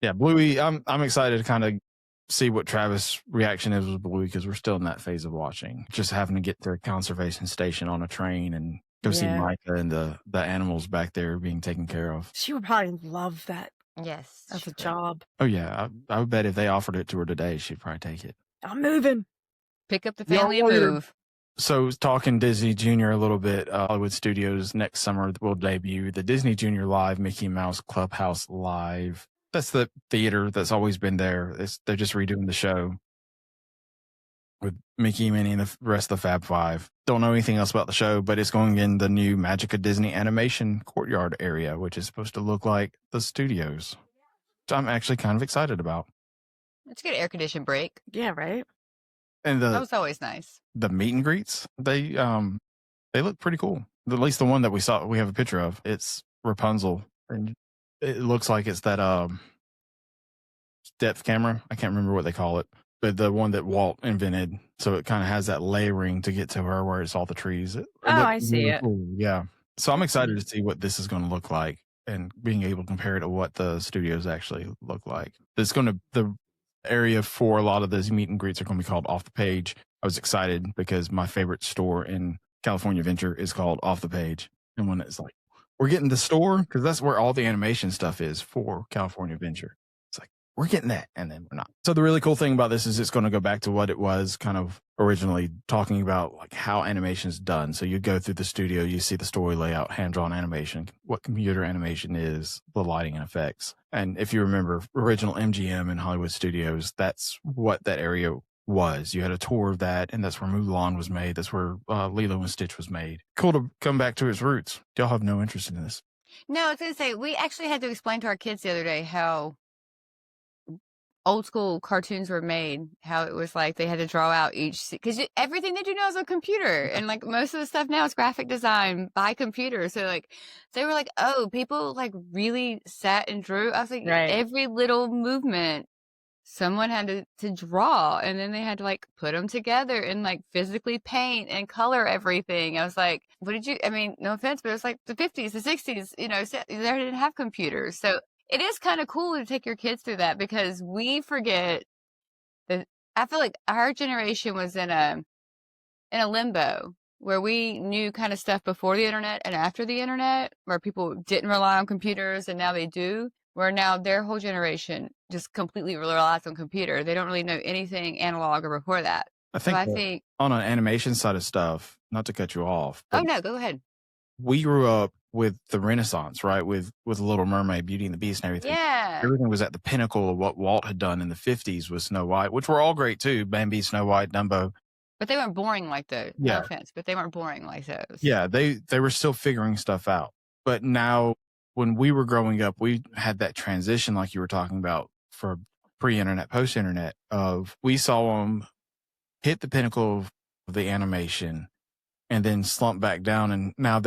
Yeah, Bluey, I'm excited to kind of see what Travis' reaction is with Bluey, because we're still in that phase of watching. Just having to get to a conservation station on a train and go see Micah and the animals back there being taken care of. She would probably love that. Yes. As a job. Oh, yeah. I would bet if they offered it to her today, she'd probably take it. I'm moving. Pick up the family and move. So talking Disney Junior a little bit, Hollywood Studios next summer will debut the Disney Junior Live Mickey Mouse Clubhouse Live. That's the theater that's always been there. They're just redoing the show with Mickey, Minnie, and the rest of the Fab Five. Don't know anything else about the show, but it's going in the new Magica Disney Animation Courtyard area, which is supposed to look like the studios. Which I'm actually kind of excited about. It's a good air condition break. Yeah, right. And that was always nice. The meet and greets, they look pretty cool. At least the one that we have a picture of. It's Rapunzel, and it looks like it's that depth camera. I can't remember what they call it, but the one that Walt invented. So it kind of has that layering to get to her where it's all the trees. I see really it. Cool. Yeah. So I'm excited to see what this is going to look like and being able to compare it to what the studios actually look like. The area for a lot of those meet and greets are going to be called Off the Page. I was excited because my favorite store in California Adventure is called Off the Page. And when it's like, we're getting the store, because that's where all the animation stuff is for California Adventure. It's like, we're getting that, and then we're not. So the really cool thing about this is it's going to go back to what it was kind of originally, talking about like how animation is done. So you go through the studio, you see the story layout, hand-drawn animation, what computer animation is, the lighting and effects. And if you remember original MGM and Hollywood Studios, that's what that area was. You had a tour of that, and that's where Mulan was made. That's where Lilo and Stitch was made. Cool to come back to its roots. Y'all have no interest in this. No, I was going to say, we actually had to explain to our kids the other day how old school cartoons were made, how it was like they had to draw out each, because everything they do now is a computer, and like most of the stuff now is graphic design by computer. So like they were like, oh, people like really sat and drew. I was like, every little movement someone had to draw, and then they had to like put them together and like physically paint and color everything. I was like, what did you, I mean, no offense, but it's like the 50s, the 60s, you know, they didn't have computers. So it is kind of cool to take your kids through that, because we forget that. I feel like our generation was in a limbo where we knew kind of stuff before the internet and after the internet, where people didn't rely on computers and now they do, where now their whole generation just completely relies on computer. They don't really know anything analog or before that. I So think, I think, on an animation side of stuff, not to cut you off, oh but no, go ahead. we grew up with the Renaissance, right? With Little Mermaid, Beauty and the Beast, and everything. Yeah. Everything was at the pinnacle of what Walt had done in the 50s with Snow White, which were all great too. Bambi, Snow White, Dumbo. But they weren't boring like those. Yeah. No offense, but they weren't boring like those. Yeah, they were still figuring stuff out. But now, when we were growing up, we had that transition, like you were talking about, for pre-internet, post-internet, of we saw them hit the pinnacle of the animation and then slump back down, and now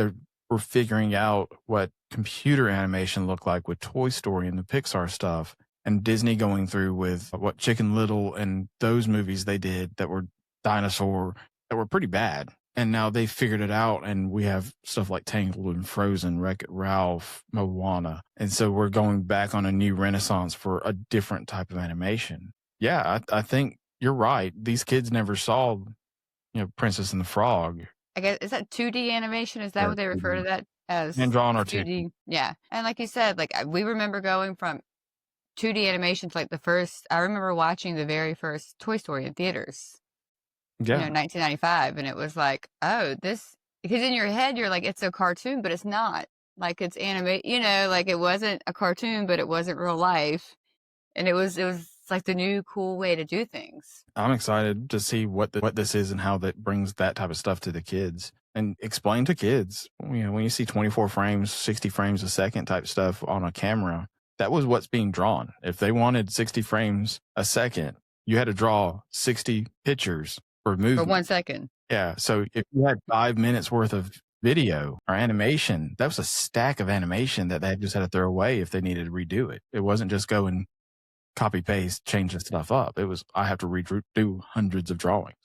we're figuring out what computer animation looked like with Toy Story and the Pixar stuff, and Disney going through with what Chicken Little and those movies they did that were dinosaur, that were pretty bad. And now they figured it out, and we have stuff like Tangled and Frozen, Wreck-It Ralph, Moana. And so we're going back on a new renaissance for a different type of animation. Yeah, I think you're right. These kids never saw, Princess and the Frog. I guess, is that 2D animation? Is that what they refer to that as? Hand-drawn or 2D? Yeah. And like you said, like we remember going from 2D animation to like I remember watching the very first Toy Story in theaters. Yeah. 1995. And it was like, oh, because in your head, you're like, it's a cartoon, but it's not. Like it's animate, like it wasn't a cartoon, but it wasn't real life. And it was like the new cool way to do things. I'm excited to see what this is and how that brings that type of stuff to the kids, and explain to kids, when you see 24 frames, 60 frames a second type stuff on a camera, that was what's being drawn. If they wanted 60 frames a second, you had to draw 60 pictures for movie. For 1 second. Yeah. So if you had 5 minutes worth of video or animation, that was a stack of animation that they just had to throw away if they needed to redo it. It wasn't just go and copy paste, change the stuff up. It was, I have to redo hundreds of drawings.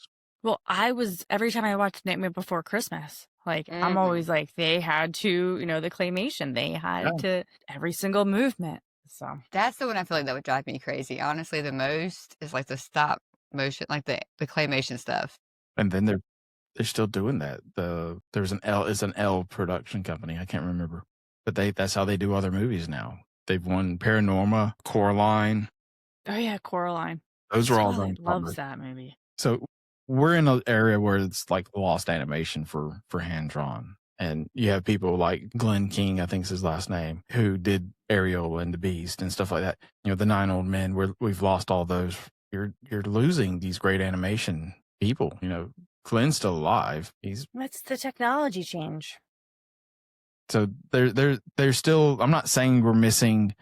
Well, every time I watched Nightmare Before Christmas, like I'm always like, they had to, the claymation, they had to every single movement. So that's the one I feel like that would drive me crazy. Honestly, the most is like the stop motion, like the claymation stuff. And then they're still doing that. There's an L production company. I can't remember, but that's how they do other movies now. They've won Paranorma, Coraline. Oh yeah, Coraline. Those were all done. Loves that movie. So we're in an area where it's like lost animation for hand drawn, and you have people like Glenn King, I think is his last name, who did Ariel and the Beast and stuff like that. The 9 Old Men. We've lost all those. You're losing these great animation people. Glenn's still alive. That's the technology change. So there's still. I'm not saying we're missing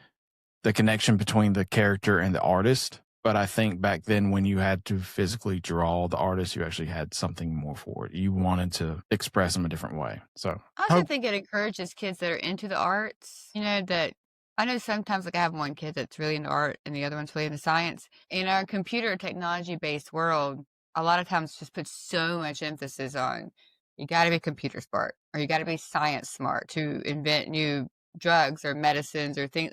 the connection between the character and the artist, but I think back then when you had to physically draw the artist, you actually had something more for it. You wanted to express them a different way. So I also think it encourages kids that are into the arts, that I know sometimes like I have one kid that's really into art and the other one's really into science. In our computer technology based world, a lot of times just put so much emphasis on you got to be computer smart or you got to be science smart to invent new drugs or medicines or things.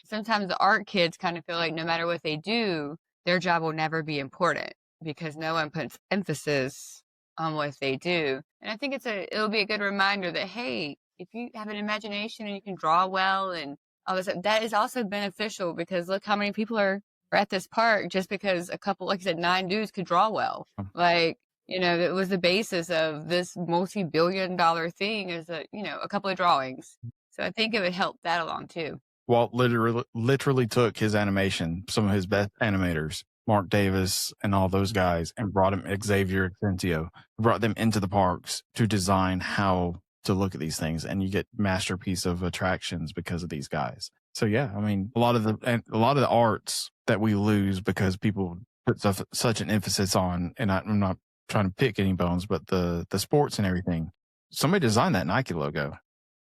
Sometimes the art kids kind of feel like no matter what they do, their job will never be important because no one puts emphasis on what they do. And I think it'll be a good reminder that, hey, if you have an imagination and you can draw well and all this, that is also beneficial because look how many people are at this park just because a couple, like I said, 9 dudes could draw well. Like, it was the basis of this multi-billion-dollar thing is a couple of drawings. So I think it would help that along too. Walt literally took his animation, some of his best animators, Mark Davis and all those guys, and brought him Xavier Centio, brought them into the parks to design how to look at these things, and you get masterpiece of attractions because of these guys. So yeah, I mean, a lot of the arts that we lose because people put such an emphasis on, and I'm not trying to pick any bones, but the sports and everything. Somebody designed that Nike logo.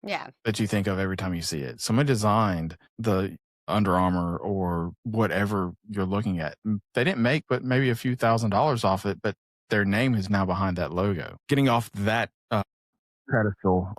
Yeah. That you think of every time you see it. Somebody designed the Under Armour or whatever you're looking at. They didn't make but maybe a few $1,000s off it, but their name is now behind that logo. Getting off that pedestal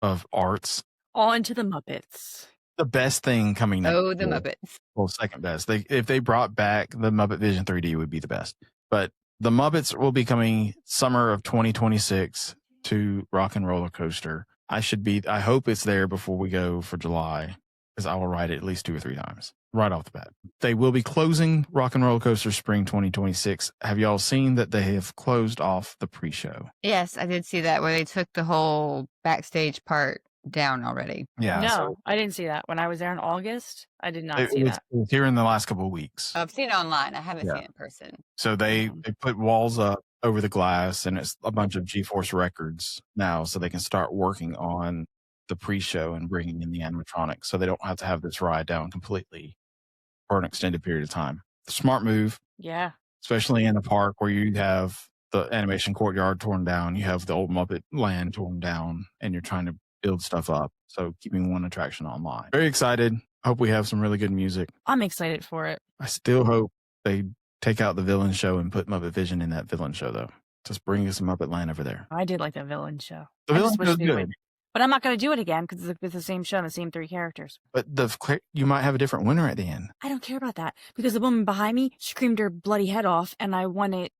of arts. All into the Muppets. The best thing coming next. Oh, the Muppets. Well, second best. If they brought back the Muppet Vision 3D would be the best. But the Muppets will be coming summer of 2026 to Rock and Roller Coaster. I hope it's there before we go for July, because I will ride it at least 2 or 3 times right off the bat. They will be closing Rock and Roller Coaster Spring 2026. Have y'all seen that they have closed off the pre-show? Yes, I did see that where they took the whole backstage part down already. Yeah. No, I didn't see that. When I was there in August, I did not see that. It was here in the last couple of weeks. I've seen it online. I haven't seen it in person. So they put walls up over the glass, and it's a bunch of GeForce records now, so they can start working on the pre-show and bringing in the animatronics, so they don't have to have this ride down completely for an extended period of time. Smart move. Yeah. Especially in a park where you have the animation courtyard torn down, you have the old Muppet land torn down, and you're trying to build stuff up. So keeping one attraction online. Very excited. Hope we have some really good music. I'm excited for it. I still hope they take out the villain show and put Muppet Vision in that villain show, though. Just bring us some Muppet Land over there. I did like the villain show. The villain show is good. But I'm not going to do it again because it's the same show and the same 3 characters. But you might have a different winner at the end. I don't care about that because the woman behind me screamed her bloody head off and I wanted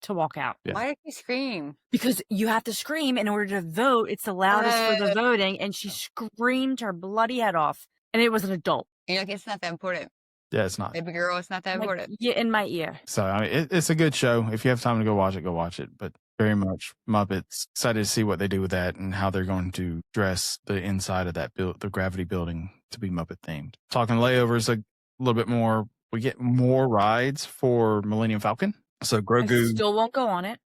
to walk out. Yeah. Why did you scream? Because you have to scream in order to vote. It's the loudest for the voting. And she screamed her bloody head off. And it was an adult. And you're like, it's not that important. Yeah, it's not. Baby girl, it's not that important. Yeah, in my ear. So I mean, it's a good show. If you have time to go watch it. But very much Muppets. Excited to see what they do with that and how they're going to dress the inside of that the Gravity building to be Muppet themed. Talking layovers a little bit more. We get more rides for Millennium Falcon. So Grogu I still won't go on it.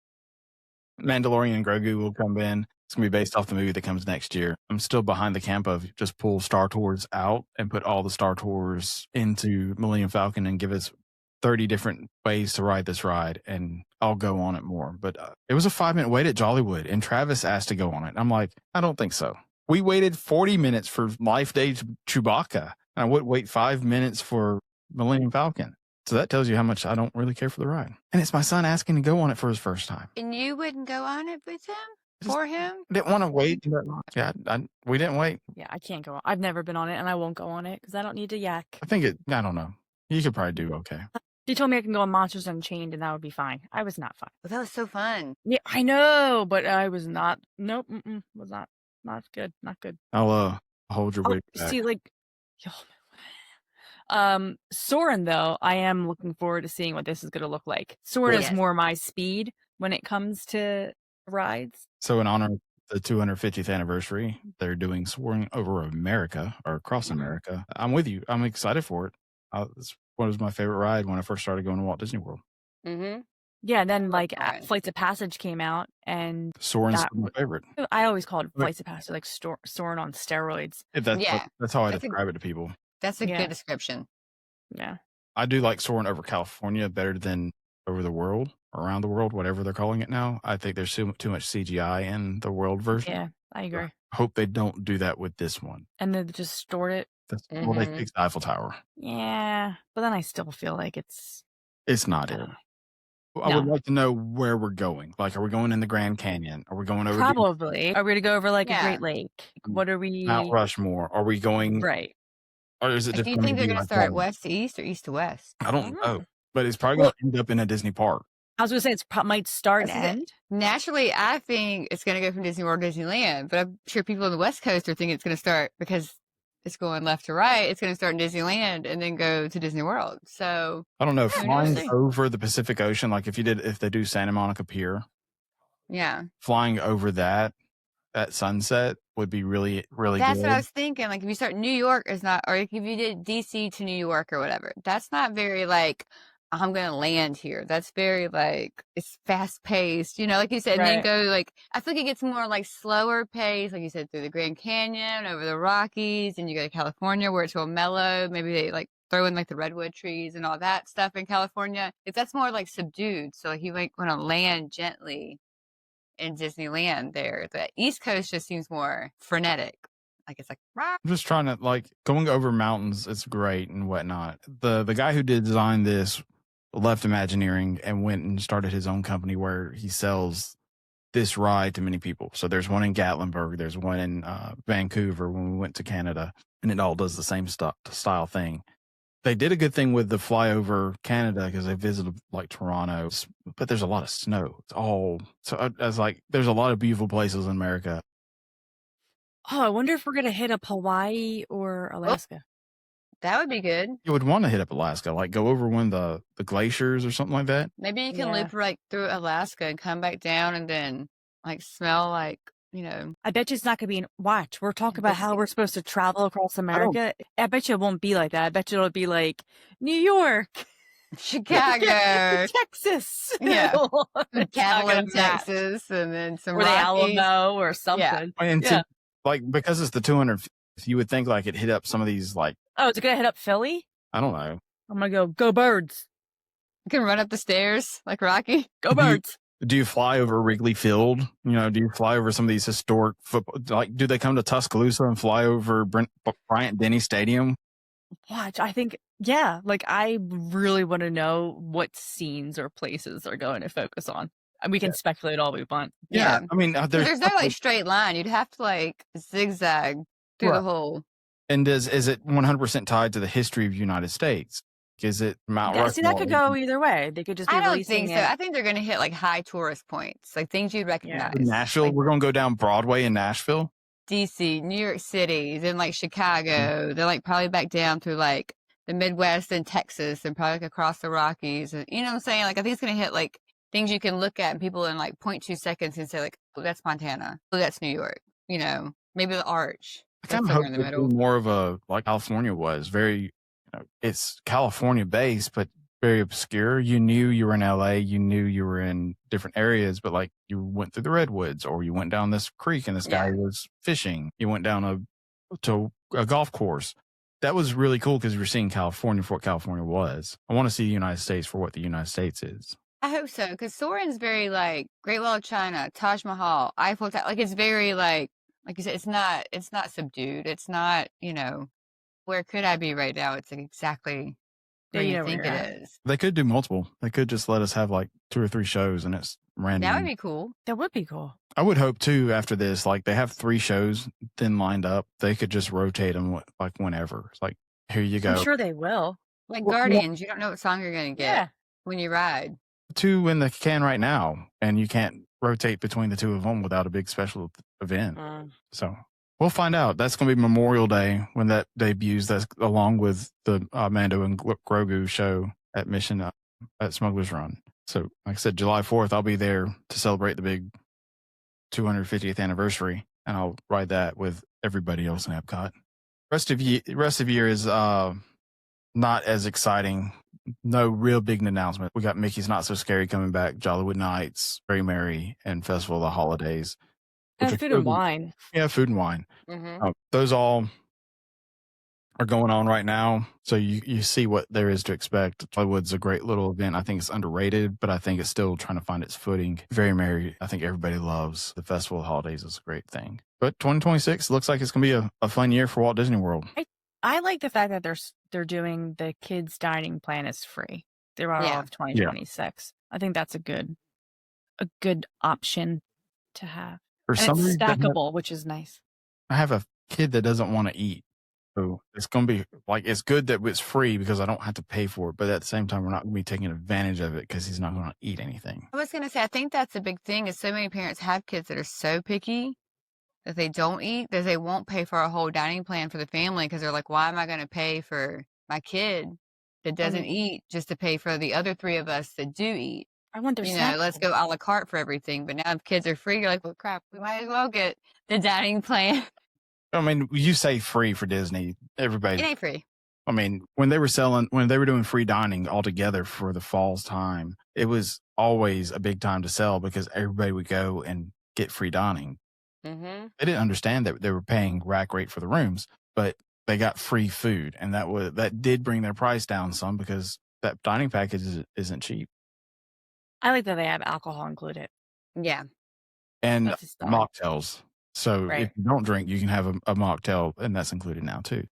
Mandalorian Grogu will come in. It's going to be based off the movie that comes next year. I'm still behind the camp of just pull Star Tours out and put all the Star Tours into Millennium Falcon and give us 30 different ways to ride this ride, and I'll go on it more. But it was a 5-minute wait at Jollywood, and Travis asked to go on it. I'm like, I don't think so. We waited 40 minutes for Life Day Chewbacca, and I would wait 5 minutes for Millennium Falcon. So that tells you how much I don't really care for the ride. And it's my son asking to go on it for his first time. And you wouldn't go on it with him? For him? I didn't want to wait. Yeah, we didn't wait. Yeah, I can't go on. I've never been on it, and I won't go on it because I don't need to yak. I don't know. You could probably do okay. He told me I can go on Monsters Unchained, and that would be fine. I was not fine. Well, that was so fun. Yeah, I know, but I was not. Nope, was not good. Not good. I'll hold your weight back. See, Soarin' though, I am looking forward to seeing what this is going to look like. Soarin' is more my speed when it comes to rides. So in honor of the 250th anniversary, they're doing Soaring Over America or Across America. I'm with you. I'm excited for it. It's one of my favorite ride when I first started going to Walt Disney World. Mm-hmm. Yeah, and then Flights of Passage came out, and Soarin's my favorite. I always called it Flights of Passage like Soarin' on steroids. That's how I describe it to people. That's a good description. Yeah. I do like Soarin' Over California better than Over the World, around the world, whatever they're calling it now. I think there's too much CGI in the world version. Yeah, I agree. I hope they don't do that with this one. And then just stored it. Well, they fixed the Eiffel Tower. Yeah, but then I still feel like it's not it. I would like to know where we're going. Like, are we going in the Grand Canyon? Are we going over? Probably. Are we going to go over like a Great Lake? What are we? Mount Rushmore. Are we going? Right. Or is it just? Do you think they're going to start west to east or east to west? I don't know, but it's probably going to end up in a Disney park. I was going to say it might start and end. Naturally, I think it's going to go from Disney World to Disneyland, but I'm sure people on the West Coast are thinking it's going to start because it's going left to right. It's going to start in Disneyland and then go to Disney World. So I don't know. Flying over the Pacific Ocean, like if they do Santa Monica Pier, flying over that at sunset would be really, really That's good. what I was thinking. Like if you start New York is not, or if you did DC to New York or whatever, that's not very like, I'm going to land here. That's very like, it's fast paced, like you said, and then go like, I think it gets more like slower pace, like you said, through the Grand Canyon, over the Rockies, and you go to California where it's real mellow. Maybe they like throw in like the redwood trees and all that stuff in California. If that's more like subdued. So like you might want to land gently in Disneyland there. The East Coast just seems more frenetic. Like it's like, I'm just trying to like going over mountains. It's great and whatnot. The guy who did design this left Imagineering and went and started his own company where he sells this ride to many people. So there's one in Gatlinburg, there's one in Vancouver when we went to Canada, and it all does the same style thing. They did a good thing with the flyover Canada because they visited like Toronto, but there's a lot of snow. It's all so I was like, there's a lot of beautiful places in America. Oh, I wonder if we're gonna hit up Hawaii or Alaska. that would be good. You would want to hit up Alaska, like go over one of the glaciers or something like that. Maybe you can Yeah. loop like through Alaska and come back down and then like smell like, I bet you it's not gonna be watch. We're talking about how we're supposed to travel across America. I bet you it won't be like that. I bet you it'll be like New York, Chicago, Texas, Yeah. It's not Catalan, gonna match. Texas, and then some or the Rockies. Alamo or something. And Yeah. like because it's the 200, you would think like it hit up some of these like Oh, is it gonna hit up Philly? I don't know. I'm gonna go birds. You can run up the stairs like Rocky. Go birds. Do you fly over Wrigley Field? Do you fly over some of these historic football? Like, do they come to Tuscaloosa and fly over Bryant Denny Stadium? Watch. I think, yeah. Like, I really want to know what scenes or places they're going to focus on. And we can speculate all we want. Yeah. I mean, There's no like straight line. You'd have to like zigzag through the whole. And is it 100% tied to the history of the United States? Is it Mount Yeah, Rushmore? see, that could go either way. They could just be I don't releasing think so. it. I think they're going to hit like high tourist points, like things you'd recognize. Nashville. Like We're going to go down Broadway in Nashville. DC, New York City, then like Chicago. They're like probably back down through like the Midwest and Texas and probably like across the Rockies. And, you know what I'm saying? Like I think it's going to hit like things you can look at and people in like 0.2 seconds and say like, oh, that's Montana. Oh, that's New York. Maybe the Arch. I kind of somewhere hope in the it'd be middle. more of a like California was very. It's California based, but very obscure. You knew you were in LA, you knew you were in different areas, but like you went through the redwoods or you went down this creek and this guy was fishing. You went down to a golf course. That was really cool because you're seeing California for what California was. I want to see the United States for what the United States is. I hope so, because Soren's very like Great Wall of China, Taj Mahal, Eiffel Tower. Like it's very like you said, it's not subdued. It's not, where could I be right now? It's like exactly where you think it is. They could do multiple. They could just let us have like 2 or 3 shows and it's random. That would be cool. That would be cool. I would hope too after this, like they have 3 shows then lined up. They could just rotate them like whenever. It's like, here you go. I'm sure they will. Like Guardians, you don't know what song you're going to get when you ride. 2 in the can right now, and you can't rotate between the 2 of them without a big special event. So we'll find out. That's going to be Memorial Day when that debuts. That's along with the Mando and Grogu show at Mission at Smuggler's Run. So, like I said, July 4th, I'll be there to celebrate the big 250th anniversary, and I'll ride that with everybody else in Epcot. Rest of year is not as exciting. No real big announcement. We got Mickey's Not So Scary coming back, Jollywood Nights, Very Merry, and Festival of the Holidays. And food and wine. Yeah, food and wine. Mm-hmm. Those all are going on right now. So you see what there is to expect. Jollywood's a great little event. I think it's underrated, but I think it's still trying to find its footing. Very Merry, I think everybody loves. The Festival of the Holidays is a great thing. But 2026 looks like it's going to be a fun year for Walt Disney World. I like the fact that they're doing the kids' dining plan is free throughout all of 2026. I think that's a good option to have. For And some it's reason, stackable, which is nice. I have a kid that doesn't want to eat. So it's going to be like, it's good that it's free because I don't have to pay for it. But at the same time, we're not going to be taking advantage of it because he's not going to eat anything. I was going to say, I think that's a big thing is so many parents have kids that are so picky that they don't eat, that they won't pay for a whole dining plan for the family because they're like, why am I going to pay for my kid that doesn't eat just to pay for the other 3 of us that do eat? I want their let's go a la carte for everything. But now if kids are free, you're like, well, crap, we might as well get the dining plan. I mean, you say free for Disney. Everybody. It ain't free. I mean, when they were doing free dining altogether for the fall's time, it was always a big time to sell because everybody would go and get free dining. Mm-hmm. They didn't understand that they were paying rack rate for the rooms, but they got free food, and that did bring their price down some because that dining package isn't cheap. I like that they have alcohol included. Yeah. And That's a start. mocktails. So Right. if you don't drink, you can have a mocktail, and that's included now too.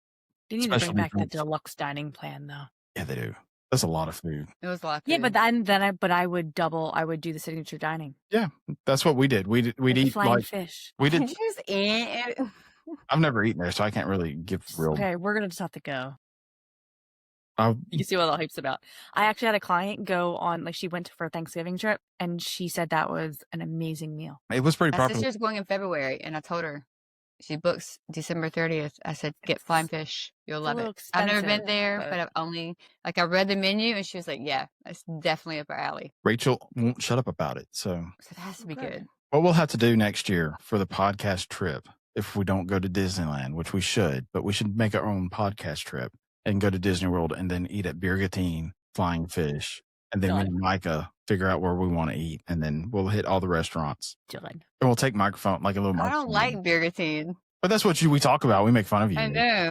You need to bring Specialty back that drinks. deluxe dining plan, though. Yeah, they do. That's a lot of food. It was a lot. Of Yeah, food. but I would double. I would do the signature dining. Yeah, that's what we did. We'd Like the eat flying like fish. we did. Just eat. I've never eaten there, so I can't really give real. Okay, we're gonna just have to go. I'll- You can see what all the hype's about. I actually had a client go on, like, she went for a Thanksgiving trip, and she said that was an amazing meal. It was pretty My popular. sister's going in February, and I told her she books December 30th. I said, get flying fish. You'll love it. I've never been there, but I've only, like, I read the menu, and she was like, yeah, it's definitely up our alley. Rachel won't shut up about it. So it has to be good. What we'll have to do next year for the podcast trip, if we don't go to Disneyland, which we should, but we should make our own podcast trip and go to Disney World and then eat at Birgatine, Flying Fish. And then me and Micah figure out where we want to eat. And then we'll hit all the restaurants. Done. And we'll take microphone, like a little I microphone. don't like Birgatine. But that's what we talk about. We make fun of you. I know.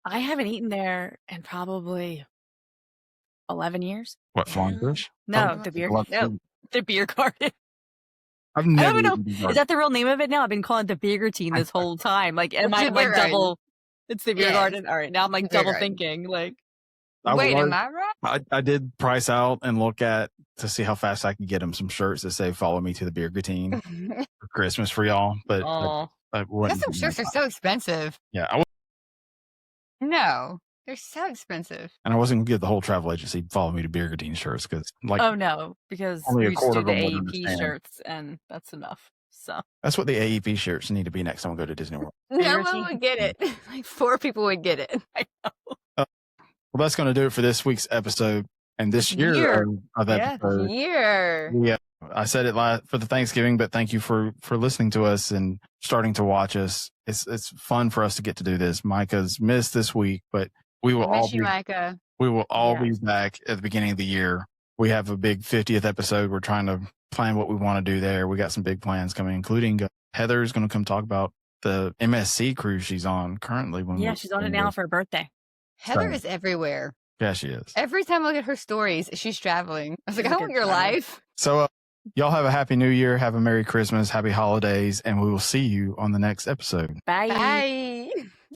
I haven't eaten there in probably 11 years. What, Flying Fish? No, Oh, the beer. well, No, the beer garden. I've I never don't even eaten know. beer Is that the real name of it now? I've been calling it the Birgatine this whole time. Like, am It's I the like beer garden. double? It's the beer Yes. garden. All right, now I'm like Beer double garden. thinking. Like, Wait, was- am I right? I did price out and look at to see how fast I could get them some shirts that say "Follow me to the Birgatine" for Christmas for y'all. But oh, I wouldn't. Custom shirts are so expensive. Yeah, No, they're so expensive. and I wasn't gonna give the whole travel agency "Follow me to Birgatine" shirts because like oh no, because only a we just quarter do the of them would AEP understand. shirts, and that's enough. So that's what the AEP shirts need to be next time we go to Disney World. No one Birgatine? would get it. Like 4 people would get it. Well, that's going to do it for this week's episode and this year of Yeah. episode. Here. Yeah, I said it for the Thanksgiving, but thank you for listening to us and starting to watch us. It's fun for us to get to do this. Micah's missed this week, but we will I all miss you, be Micah. we will all Yeah. be back at the beginning of the year. We have a big 50th episode. We're trying to plan what we want to do there. We got some big plans coming, including Heather's going to come talk about the MSC cruise she's on currently. yeah, she's on it now for her birthday. Heather Sorry. is everywhere. Yeah, she is. Every time I look at her stories, she's traveling. I was like, She's I a want good your traveler. life. So y'all have a happy new year. Have a Merry Christmas. Happy holidays. And we will see you on the next episode. Bye. Bye.